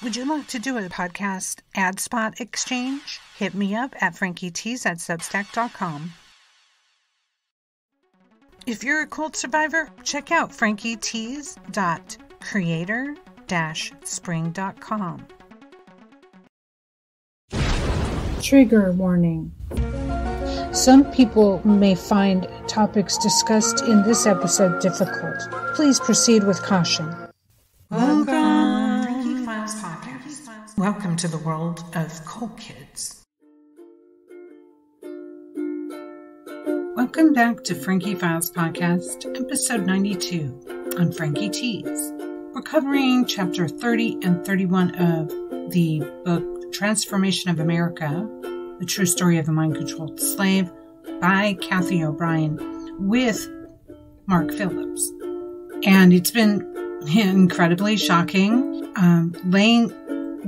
Would you like to do a podcast ad spot exchange? Hit me up at frankietees@substack.com. If you're a cult survivor, check out frankietees.creator-spring.com. Trigger warning. Some people may find topics discussed in this episode difficult. Please proceed with caution. Welcome to the world of Cult Kids. Welcome back to Frankie Files Podcast, episode 92 on Frankie Tees. We're covering chapter 30 and 31 of the book Transformation of America, The True Story of a Mind-Controlled Slave by Cathy O'Brien with Mark Phillips. And it's been incredibly shocking, laying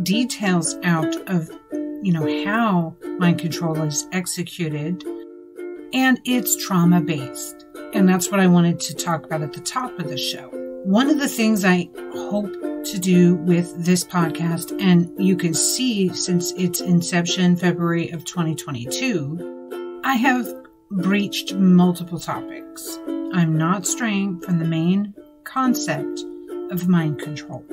details out of, how mind control is executed, and it's trauma-based. And that's what I wanted to talk about at the top of the show. One of the things I hope to do with this podcast, and you can see since its inception, February of 2022, I have breached multiple topics. I'm not straying from the main concept of mind control.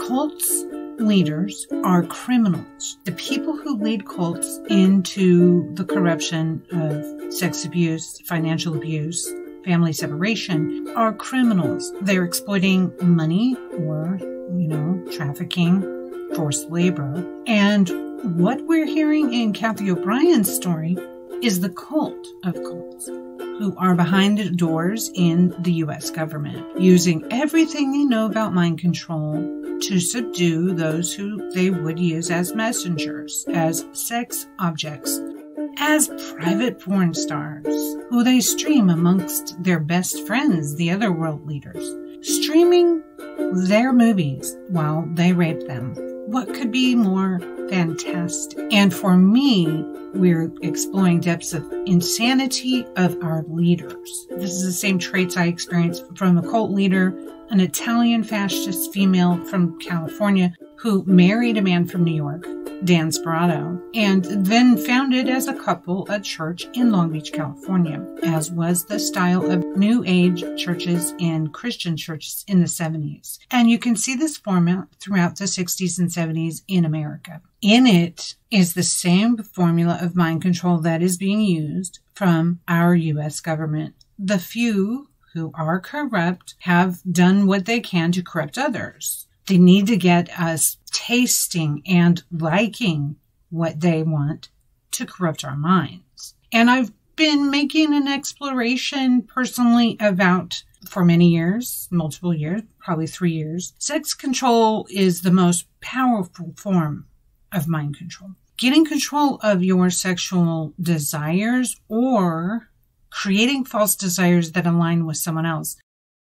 Cults leaders are criminals. The people who lead cults into the corruption of sex abuse, financial abuse, family separation are criminals. They're exploiting money or, trafficking, forced labor. And what we're hearing in Cathy O'Brien's story is the cult of cults who are behind the doors in the U.S. government, using everything they know about mind control to subdue those who they would use as messengers, as sex objects, as private porn stars, who they stream amongst their best friends, the other world leaders, streaming their movies while they rape them. What could be more fantastic? And for me, we're exploring depths of insanity of our leaders. This is the same traits I experienced from a cult leader, an Italian fascist female from California who married a man from New York, Dan Sperato, and then founded as a couple a church in Long Beach, California, as was the style of New Age churches and Christian churches in the 70s. And you can see this format throughout the 60s and 70s in America. In it is the same formula of mind control that is being used from our U.S. government. The few who are corrupt have done what they can to corrupt others. They need to get us tasting and liking what they want to corrupt our minds. And I've been making an exploration personally about, for many years, multiple years, probably 3 years, sex control is the most powerful form of mind control. Getting control of your sexual desires or creating false desires that align with someone else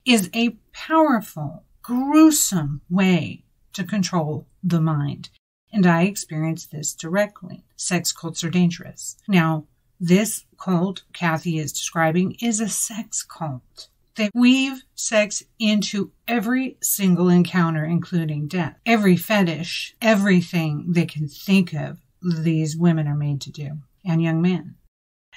is a powerful, gruesome way to control the mind. And I experienced this directly. Sex cults are dangerous. Now, this cult Cathy is describing is a sex cult. They weave sex into every single encounter, including death. Every fetish, everything they can think of, these women are made to do, and young men.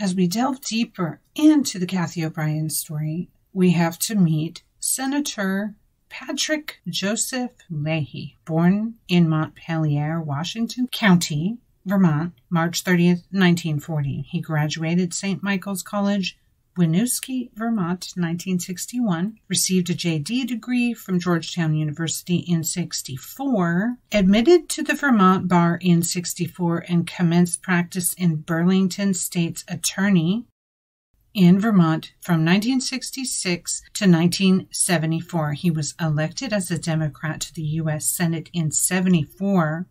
As we delve deeper into the Cathy O'Brien story, we have to meet Senator Patrick Joseph Leahy, born in Montpelier, Washington County, Vermont, March 30th, 1940. He graduated St. Michael's College, Winooski, Vermont, 1961, received a JD degree from Georgetown University in 64, admitted to the Vermont bar in 64, and commenced practice in Burlington State's attorney in Vermont from 1966 to 1974. He was elected as a Democrat to the U.S. Senate in 74.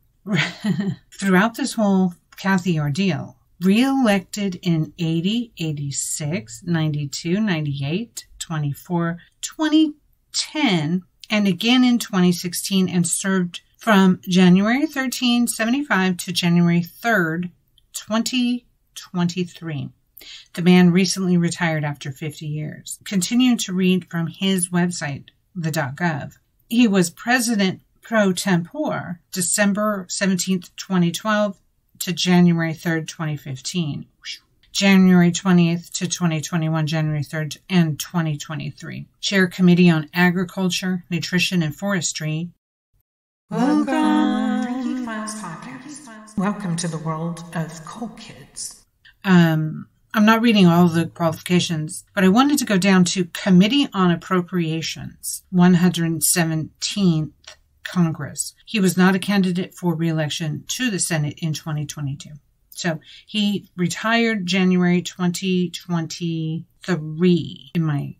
Throughout this whole Cathy ordeal, re-elected in 80, 86, 92, 98, 24, 2010, and again in 2016, and served from January 13, 75 to January 3rd, 2023. The man recently retired after 50 years. Continuing to read from his website, the .gov. He was president pro tempore, December 17th, 2012 to January 3rd, 2015. January 20th to 2021, January 3rd, and 2023. Chair Committee on Agriculture, Nutrition, and Forestry. Welcome. Welcome to the world of cool kids. I'm not reading all the qualifications, but I wanted to go down to Committee on Appropriations, 117th Congress. He was not a candidate for re-election to the Senate in 2022. So he retired January 2023 in my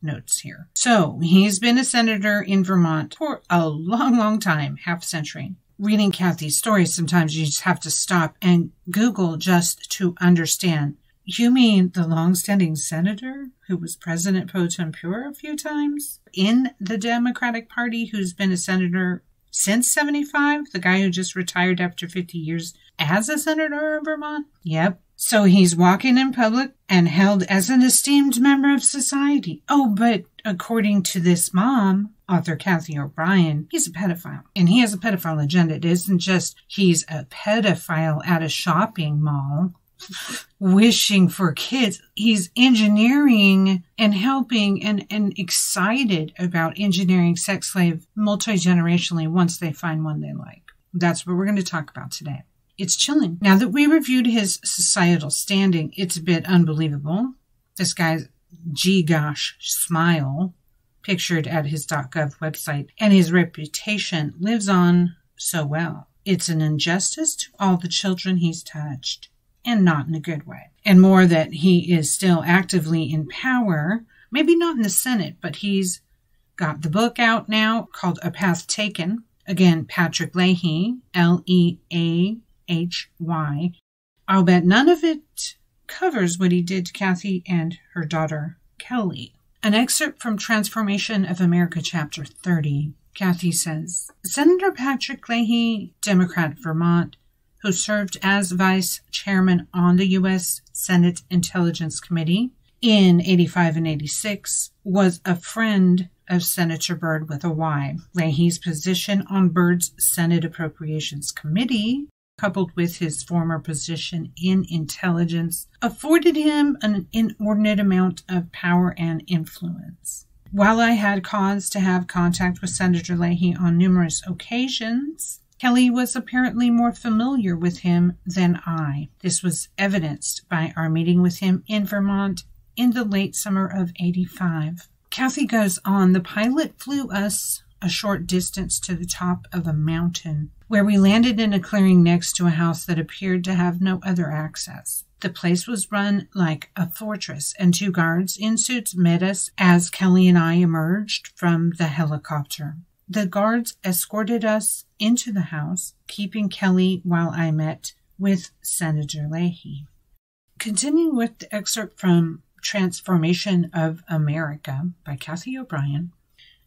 notes here. So he's been a senator in Vermont for a long, long time, half century. Reading Cathy's stories, sometimes you just have to stop and Google just to understand. You mean the long-standing senator who was president pro tempore a few times in the Democratic Party, who's been a senator since 75? The guy who just retired after 50 years as a senator of Vermont? Yep. So he's walking in public and held as an esteemed member of society. Oh, but according to this mom, author Cathy O'Brien, he's a pedophile. And he has a pedophile agenda. It isn't just he's a pedophile at a shopping mall wishing for kids. He's engineering and helping and excited about engineering sex slave multi-generationally once they find one they like. That's what we're going to talk about today. It's chilling. Now that we reviewed his societal standing, it's a bit unbelievable. This guy's gee-gosh smile pictured at his .gov website, and his reputation lives on so well. It's an injustice to all the children he's touched, and not in a good way. And more that he is still actively in power, maybe not in the Senate, but he's got the book out now called A Path Taken. Again, Patrick Leahy, Leahy. I'll bet none of it covers what he did to Cathy and her daughter, Kelly. An excerpt from Transformation of America, Chapter 30. Cathy says, Senator Patrick Leahy, Democrat, Vermont, who served as vice chairman on the U.S. Senate Intelligence Committee in 85 and 86, was a friend of Senator Byrd with a Y. Leahy's position on Byrd's Senate Appropriations Committee, coupled with his former position in intelligence, afforded him an inordinate amount of power and influence. While I had cause to have contact with Senator Leahy on numerous occasions, Kelly was apparently more familiar with him than I. This was evidenced by our meeting with him in Vermont in the late summer of 85. Cathy goes on, the pilot flew us a short distance to the top of a mountain, where we landed in a clearing next to a house that appeared to have no other access. The place was run like a fortress, and two guards in suits met us as Kelly and I emerged from the helicopter. The guards escorted us into the house, keeping Kelly while I met with Senator Leahy. Continuing with the excerpt from Transformation of America by Cathy O'Brien,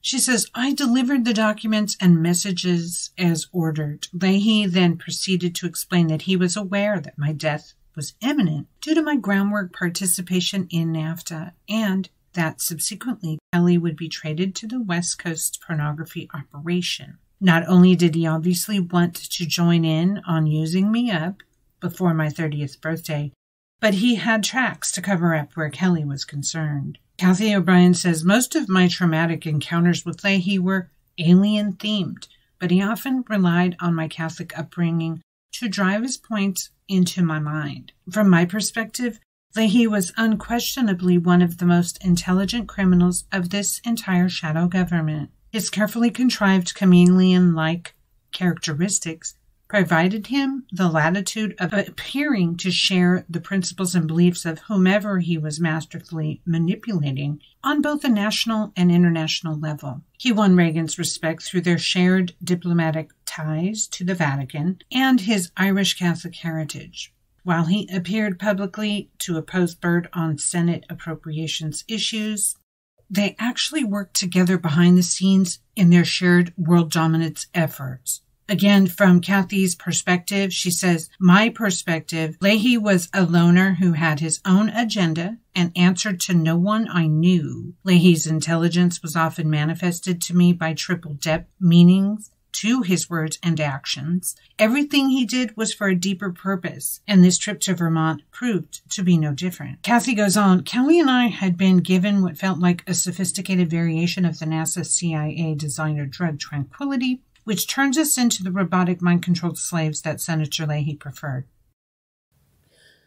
she says, I delivered the documents and messages as ordered. Leahy then proceeded to explain that he was aware that my death was imminent due to my groundwork participation in NAFTA, and that subsequently Kelly would be traded to the West Coast pornography operation. Not only did he obviously want to join in on using me up before my 30th birthday, but he had tracks to cover up where Kelly was concerned. Cathy O'Brien says, most of my traumatic encounters with Leahy were alien-themed, but he often relied on my Catholic upbringing to drive his points into my mind. From my perspective, Leahy was unquestionably one of the most intelligent criminals of this entire shadow government. His carefully contrived chameleon-like characteristics provided him the latitude of appearing to share the principles and beliefs of whomever he was masterfully manipulating on both a national and international level. He won Reagan's respect through their shared diplomatic ties to the Vatican and his Irish Catholic heritage. While he appeared publicly to oppose Byrd on Senate appropriations issues, they actually worked together behind the scenes in their shared world dominance efforts. Again, from Cathy's perspective, she says, my perspective, Leahy was a loner who had his own agenda and answered to no one I knew. Leahy's intelligence was often manifested to me by triple depth meanings to his words and actions. Everything he did was for a deeper purpose, and this trip to Vermont proved to be no different. Cathy goes on, Kelly and I had been given what felt like a sophisticated variation of the NASA CIA designer drug Tranquility, which turns us into the robotic mind-controlled slaves that Senator Leahy preferred.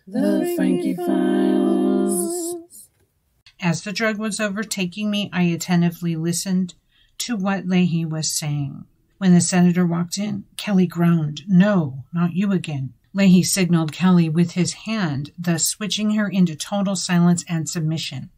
The Frankie Files. As the drug was overtaking me, I attentively listened to what Leahy was saying. When the senator walked in, Kelly groaned, "No, not you again." Leahy signaled Kelly with his hand, thus switching her into total silence and submission.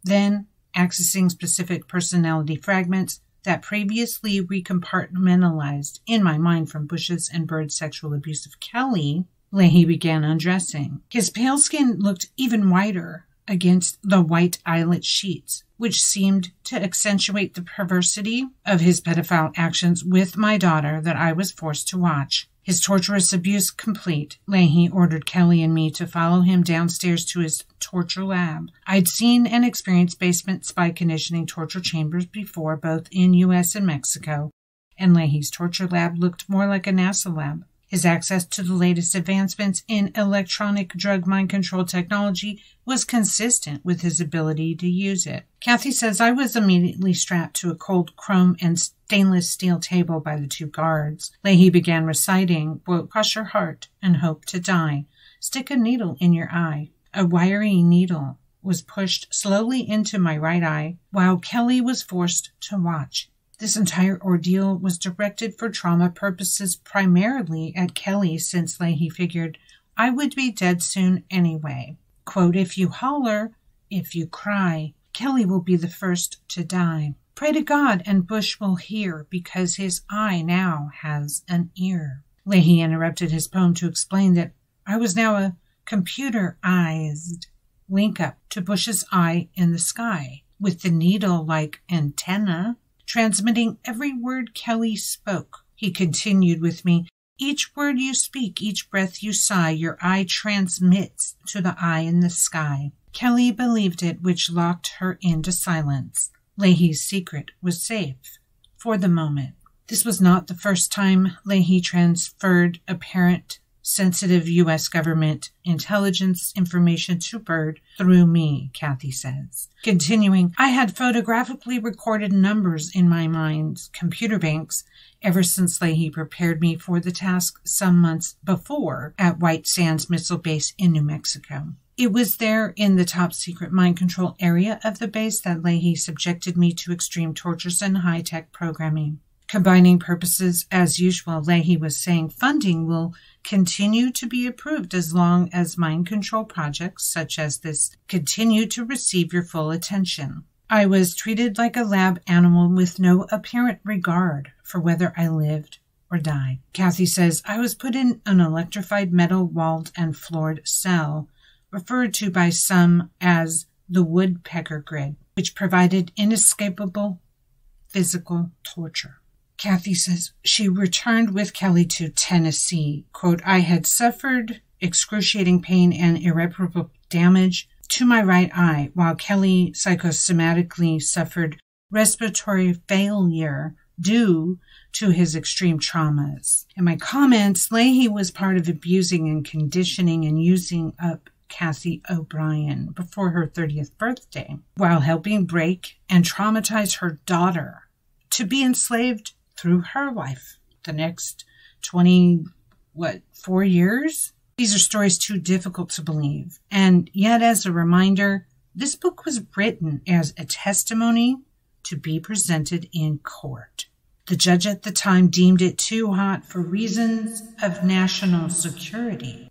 Then, accessing specific personality fragments that previously recompartmentalized in my mind from Bush's and Bird's sexual abuse of Kelly, Leahy began undressing. His pale skin looked even whiter against the white eyelet sheets, which seemed to accentuate the perversity of his pedophile actions with my daughter that I was forced to watch. His torturous abuse complete, Leahy ordered Kelly and me to follow him downstairs to his torture lab. I'd seen and experienced basement spy conditioning torture chambers before, both in U.S. and Mexico, and Leahy's torture lab looked more like a NASA lab. His access to the latest advancements in electronic drug mind control technology was consistent with his ability to use it. Cathy says I was immediately strapped to a cold chrome and stainless steel table by the two guards. Leahy began reciting, quote, "Cross your heart and hope to die. Stick a needle in your eye." A wiry needle was pushed slowly into my right eye while Kelly was forced to watch. This entire ordeal was directed for trauma purposes primarily at Kelly, since Leahy figured I would be dead soon anyway. Quote, "If you holler, if you cry, Kelly will be the first to die. Pray to God and Bush will hear, because his eye now has an ear." Leahy interrupted his poem to explain that I was now a computerized link-up to Bush's eye in the sky, with the needle-like antenna transmitting every word Kelly spoke. He continued with me, "Each word you speak, each breath you sigh, your eye transmits to the eye in the sky." Kelly believed it, which locked her into silence. Leahy's secret was safe for the moment. This was not the first time Leahy transferred apparent sensitive U.S. government intelligence information to Bird through me, Cathy says. Continuing, I had photographically recorded numbers in my mind's computer banks ever since Leahy prepared me for the task some months before at White Sands Missile Base in New Mexico. It was there in the top secret mind control area of the base that Leahy subjected me to extreme tortures and high-tech programming. Combining purposes, as usual, Leahy was saying funding will continue to be approved as long as mind control projects such as this continue to receive your full attention. I was treated like a lab animal with no apparent regard for whether I lived or died. Cathy says, I was put in an electrified metal-walled and floored cell, referred to by some as the woodpecker grid, which provided inescapable physical torture. Cathy says she returned with Kelly to Tennessee. Quote, I had suffered excruciating pain and irreparable damage to my right eye, while Kelly psychosomatically suffered respiratory failure due to his extreme traumas. In my comments, Leahy was part of abusing and conditioning and using up Cathy O'Brien before her 30th birthday, while helping break and traumatize her daughter to be enslaved through her life the next 4 years? These are stories too difficult to believe. And yet, as a reminder, this book was written as a testimony to be presented in court. The judge at the time deemed it too hot for reasons of national security.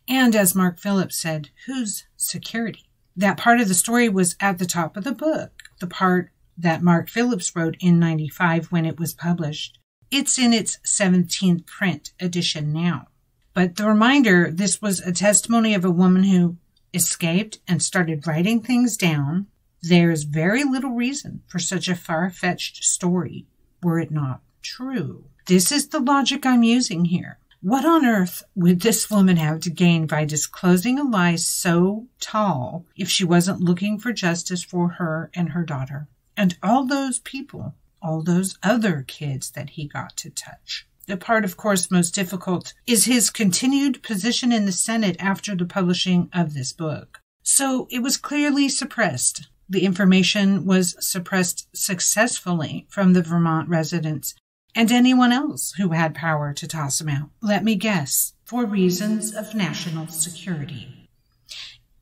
And as Mark Phillips said, whose security? That part of the story was at the top of the book, the part that Mark Phillips wrote in 1995 when it was published. It's in its 17th print edition now. But the reminder, this was a testimony of a woman who escaped and started writing things down. There's very little reason for such a far-fetched story, were it not true. This is the logic I'm using here. What on earth would this woman have to gain by disclosing a lie so tall if she wasn't looking for justice for her and her daughter? And all those people all those other kids that he got to touch. The part, of course, most difficult is his continued position in the Senate after the publishing of this book. So it was clearly suppressed. The information was suppressed successfully from the Vermont residents and anyone else who had power to toss him out. Let me guess, for reasons of national security.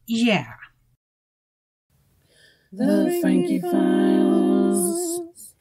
Yeah. The Frankie Files.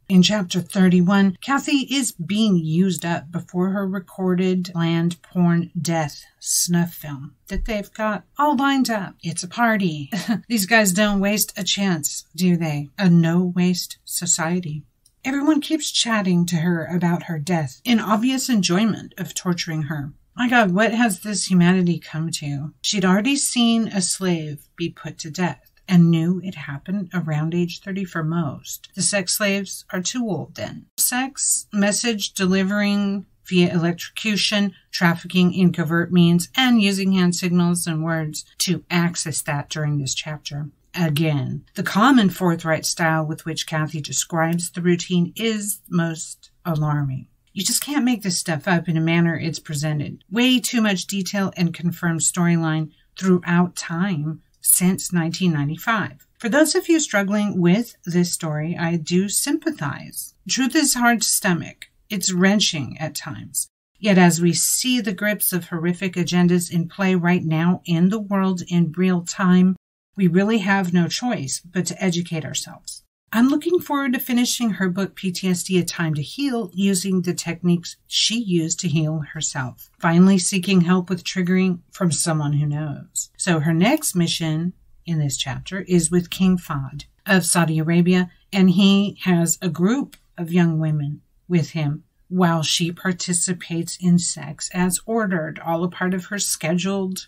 In chapter 31, Cathy is being used up before her recorded land porn death snuff film that they've got all lined up. It's a party. These guys don't waste a chance, do they? A no-waste society. Everyone keeps chatting to her about her death in obvious enjoyment of torturing her. My God, what has this humanity come to? She'd already seen a slave be put to death and knew it happened around age 30 for most. The sex slaves are too old then. Sex, message delivering via electrocution, trafficking in covert means, and using hand signals and words to access that during this chapter. Again, the common forthright style with which Cathy describes the routine is most alarming. You just can't make this stuff up in a manner it's presented. Way too much detail and confirmed storyline throughout time since 1995. For those of you struggling with this story, I do sympathize. Truth is hard to stomach. It's wrenching at times. Yet as we see the grips of horrific agendas in play right now in the world in real time, we really have no choice but to educate ourselves. I'm looking forward to finishing her book PTSD: A Time to Heal using the techniques she used to heal herself, finally seeking help with triggering from someone who knows. So her next mission in this chapter is with King Fahd of Saudi Arabia, and he has a group of young women with him while she participates in sex as ordered, all a part of her scheduled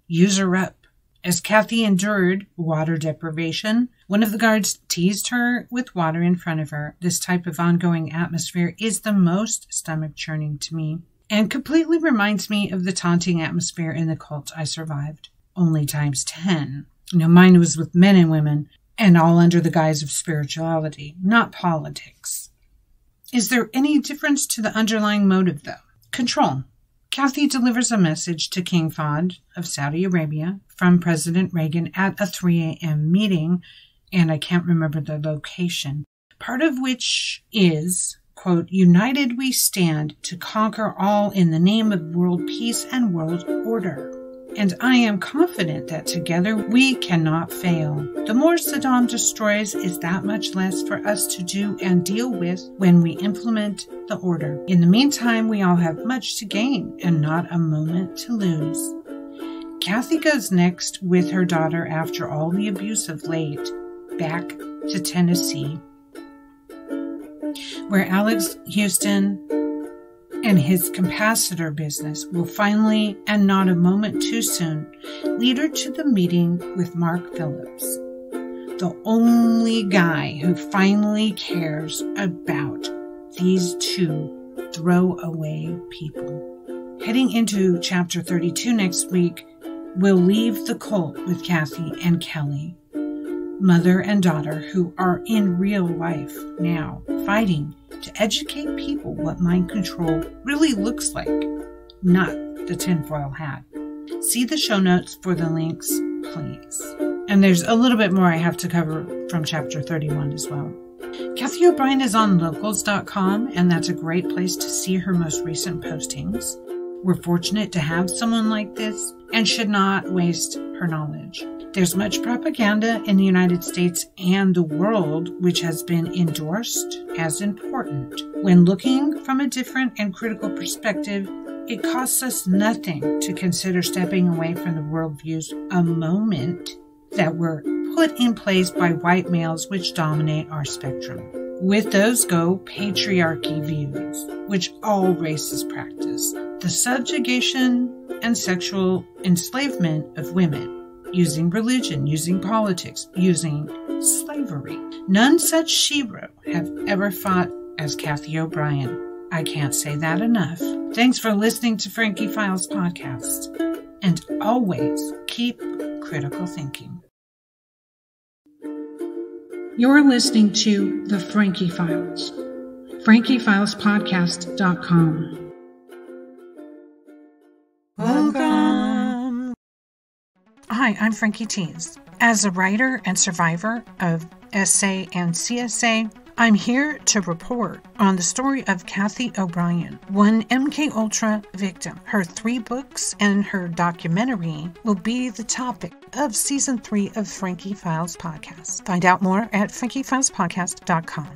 user-up. As Cathy endured water deprivation, one of the guards teased her with water in front of her. This type of ongoing atmosphere is the most stomach-churning to me and completely reminds me of the taunting atmosphere in the cult I survived, only times 10. Mine was with men and women, and all under the guise of spirituality, not politics. Is there any difference to the underlying motive, though? Control. Cathy delivers a message to King Fahd of Saudi Arabia from President Reagan at a 3 a.m. meeting, and I can't remember the location, part of which is, quote, "United we stand to conquer all in the name of world peace and world order. And I am confident that together we cannot fail. The more Saddam destroys is that much less for us to do and deal with when we implement the order. In the meantime, we all have much to gain and not a moment to lose." Cathy goes next with her daughter after all the abuse of late, back to Tennessee, where Alex Houston and his capacitor business will finally, and not a moment too soon, lead her to the meeting with Mark Phillips, the only guy who finally cares about these two throwaway people. Heading into chapter 32 next week, we'll leave the cult with Cathy and Kelly, mother and daughter who are in real life now, fighting to educate people what mind control really looks like, not the tinfoil hat. See the show notes for the links, please. And there's a little bit more I have to cover from chapter 31 as well. Cathy O'Brien is on locals.com, and that's a great place to see her most recent postings. We're fortunate to have someone like this and should not waste her knowledge. There's much propaganda in the United States and the world which has been endorsed as important. When looking from a different and critical perspective, it costs us nothing to consider stepping away from the worldviews a moment that were put in place by white males which dominate our spectrum. With those go patriarchy views, which all races practice, the subjugation and sexual enslavement of women, using religion, using politics, using slavery. None such shero have ever fought as Cathy O'Brien. I can't say that enough. Thanks for listening to Frankie Files Podcast. And always keep critical thinking. You're listening to The Frankie Files. FrankieFilesPodcast.com. Welcome. Hi, I'm Frankie Tees. As a writer and survivor of SA and CSA, I'm here to report on the story of Cathy O'Brien, one MKUltra victim. Her 3 books and her documentary will be the topic of Season 3 of Frankie Files Podcast. Find out more at FrankieFilesPodcast.com.